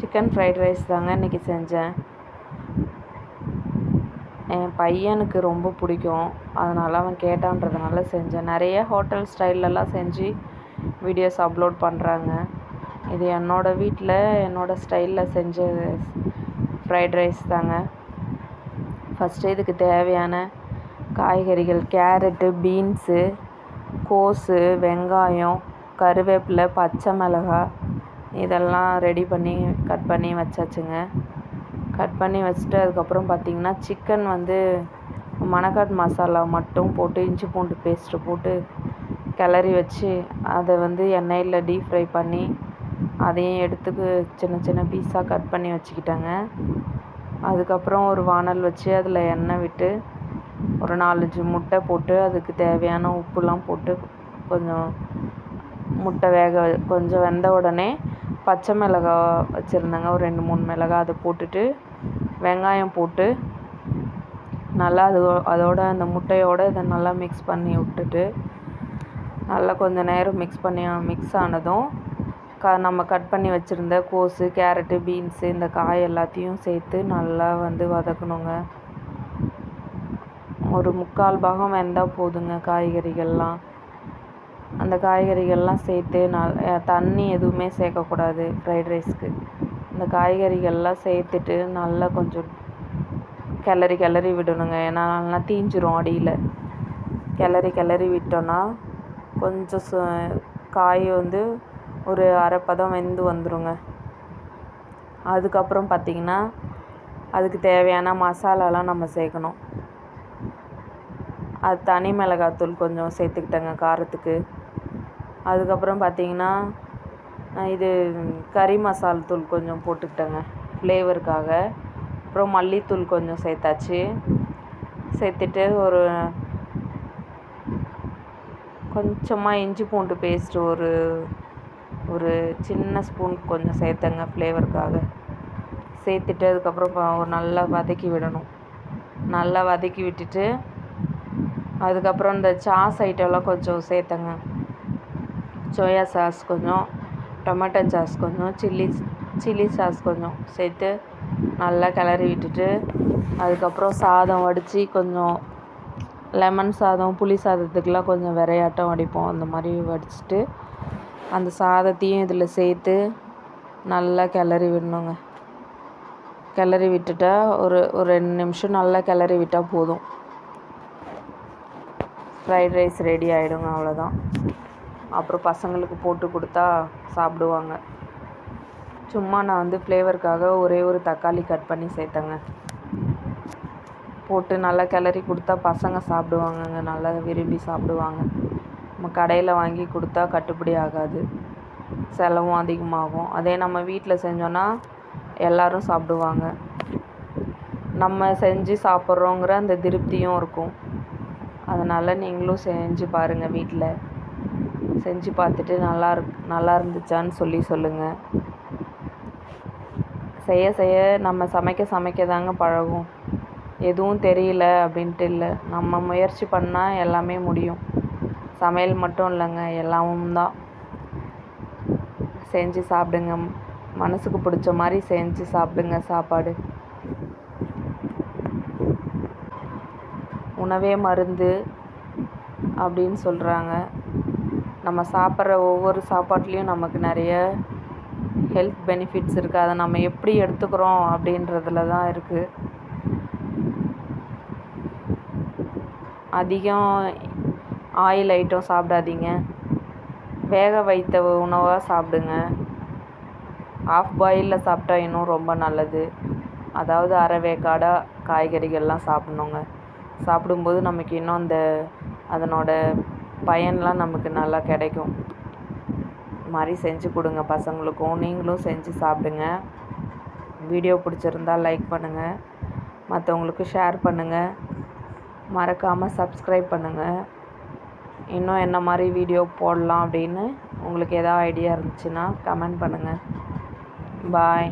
Chicken fried rice தாங்க இன்றைக்கி செஞ்சேன். என் பையனுக்கு ரொம்ப பிடிக்கும், அதனால் அவன் கேட்டான்றதுனால செஞ்சேன். நிறைய ஹோட்டல் ஸ்டைல்லலாம் செஞ்சு வீடியோஸ் அப்லோட் பண்ணுறாங்க. இது என்னோடய வீட்டில் என்னோடய ஸ்டைலில் செஞ்ச ஃப்ரைட் ரைஸ் தாங்க. ஃபஸ்ட்டு இதுக்கு தேவையான காய்கறிகள் கேரட்டு, பீன்ஸு, கோஸு, வெங்காயம், கருவேப்பிலை, பச்சை மிளகாய் இதெல்லாம் ரெடி பண்ணி கட் பண்ணி வச்சாச்சுங்க. கட் பண்ணி வச்சுட்டு அதுக்கப்புறம் பார்த்திங்கன்னா சிக்கன் மணக்காட் மசாலா மட்டும் போட்டு இஞ்சி பூண்டு பேஸ்ட்டு போட்டு கிளறி வச்சு அதை எண்ணெயில் டீப் ஃப்ரை பண்ணி அதையும் எடுத்து சின்ன சின்ன பீஸாக கட் பண்ணி வச்சுக்கிட்டேங்க. அதுக்கப்புறம் ஒரு வானல் வச்சு அதில் எண்ணெய் விட்டு ஒரு 4-5 முட்டை போட்டு அதுக்கு தேவையான உப்புலாம் போட்டு கொஞ்சம் முட்டை கொஞ்சம் வெந்த உடனே பச்சை மிளகாய் வச்சுருந்தேங்க, ஒரு 2-3 மிளகாய் அதை போட்டுட்டு வெங்காயம் போட்டு நல்லா அதோட அந்த முட்டையோடு இதை நல்லா மிக்ஸ் பண்ணி விட்டுட்டு நல்லா கொஞ்சம் நேரம் மிக்ஸ் ஆனதும் நம்ம கட் பண்ணி வச்சுருந்த கோஸு, கேரட்டு, பீன்ஸு இந்த காய் எல்லாத்தையும் சேர்த்து நல்லா வதக்கணுங்க. ஒரு 3/4 பாகம் வெந்தால் போதுங்க காய்கறிகள்லாம். அந்த காய்கறிகள்லாம் சேர்த்து தண்ணி எதுவுமே சேர்க்கக்கூடாது ஃப்ரைட் ரைஸ்க்கு. இந்த காய்கறிகள்லாம் சேர்த்துட்டு நல்லா கொஞ்சம் கிளறி விடணுங்க. ஏன்னா நல்லா தீஞ்சிரும் அடியில். கிளறி விட்டோன்னா கொஞ்சம் காய் ஒரு அரை பதம் வெந்து வந்துடுங்க. அதுக்கப்புறம் பார்த்திங்கன்னா அதுக்கு தேவையான மசாலாலாம் நம்ம சேர்க்கணும். அது தனி மிளகாத்தூள் கொஞ்சம் சேர்த்துக்கிட்டேங்க காரத்துக்கு. அதுக்கப்புறம் பார்த்திங்கன்னா இது கறி மசால் தூள் கொஞ்சம் போட்டுக்கிட்டேங்க ஃப்ளேவருக்காக. அப்புறம் மல்லித்தூள் கொஞ்சம் சேர்த்தாச்சு. சேர்த்துட்டு கொஞ்சமாக இஞ்சி பூண்டு பேஸ்ட்டு ஒரு சின்ன ஸ்பூன் கொஞ்சம் சேர்த்தேங்க ஃப்ளேவருக்காக. சேர்த்துட்டு அதுக்கப்புறம் நல்லா வதக்கி விடணும். நல்லா வதக்கி விட்டுட்டு அதுக்கப்புறம் இந்த சாஸ் ஐட்டம்லாம் கொஞ்சம் சேர்த்தேங்க. சோயா சாஸ் கொஞ்சம், டொமேட்டோ சாஸ் கொஞ்சம், சில்லி சாஸ் கொஞ்சம் சேர்த்து நல்லா கிளறி விட்டுட்டு அதுக்கப்புறம் சாதம் வடித்து கொஞ்சம் லெமன் சாதம், புளி சாதத்துக்கெலாம் கொஞ்சம் விரையாட்டம் வடிப்போம். அந்த மாதிரி வடிச்சிட்டு அந்த சாதத்தையும் இதில் சேர்த்து நல்லா கிளறி விடணுங்க. கிளறி விட்டுட்டா ஒரு 2 நிமிஷம் நல்லா கிளறி விட்டால் போதும். ஃப்ரைட் ரைஸ் ரெடி ஆகிடுங்க, அவ்வளோதான். அப்புறம் பசங்களுக்கு போட்டு கொடுத்தா சாப்பிடுவாங்க. சும்மா நான் ஃப்ளேவருக்காக ஒரே ஒரு தக்காளி கட் பண்ணி சேர்த்தேங்க. போட்டு நல்லா கிளறி கொடுத்தா பசங்க சாப்பிடுவாங்கங்க, நல்லா விரும்பி சாப்பிடுவாங்க. நம்ம கடையில் வாங்கி கொடுத்தா கட்டுப்படி ஆகாது, செலவும் அதிகமாகும். அதே நம்ம வீட்டில் செஞ்சோன்னா எல்லோரும் சாப்பிடுவாங்க. நம்ம செஞ்சு சாப்பிட்றோங்கிற அந்த திருப்தியும் இருக்கும். அதனால் நீங்களும் செஞ்சு பாருங்கள். வீட்டில் செஞ்சு பார்த்துட்டு நல்லா இருந்துச்சான்னு சொல்லுங்கள். செய்ய நம்ம சமைக்க தாங்க பழகும். எதுவும் தெரியல அப்படின்ட்டு இல்லை, நம்ம முயற்சி பண்ணால் எல்லாமே முடியும். சமையல் மட்டும் இல்லைங்க, எல்லாமும் தான். செஞ்சு சாப்பிடுங்க, மனசுக்கு பிடிச்ச மாதிரி செஞ்சு சாப்பிடுங்க. சாப்பாடு உணவே மருந்து அப்படின்னு சொல்கிறாங்க. நம்ம சாப்பிட்ற ஒவ்வொரு சாப்பாட்லேயும் நமக்கு நிறைய ஹெல்த் பெனிஃபிட்ஸ் இருக்குது. அதை நம்ம எப்படி எடுத்துக்கிறோம் அப்படின்றதுல தான் இருக்குது. அதிகம் ஆயில் ஐட்டம் சாப்பிடாதீங்க. வேக வைத்த உணவாக சாப்பிடுங்க. ஆஃப் பாயிலில் சாப்பிட்டா இன்னும் ரொம்ப நல்லது. அதாவது அரை வேக்காடாக காய்கறிகள்லாம் சாப்பிட்ணுங்க. சாப்பிடும்போது நமக்கு இன்னும் அதனோட பயன்லாம் நமக்கு நல்லா கிடைக்கும். மாதிரி செஞ்சு கொடுங்க பசங்களுக்கும். நீங்களும் செஞ்சு சாப்பிடுங்க. வீடியோ பிடிச்சிருந்தா லைக் பண்ணுங்கள், மற்றவங்களுக்கு ஷேர் பண்ணுங்கள், மறக்காமல் சப்ஸ்கிரைப் பண்ணுங்கள். இன்னும் என்ன மாதிரி வீடியோ போடலாம் அப்படின்னு உங்களுக்கு எதாவது ஐடியா இருந்துச்சுன்னா கமெண்ட் பண்ணுங்கள். பாய்.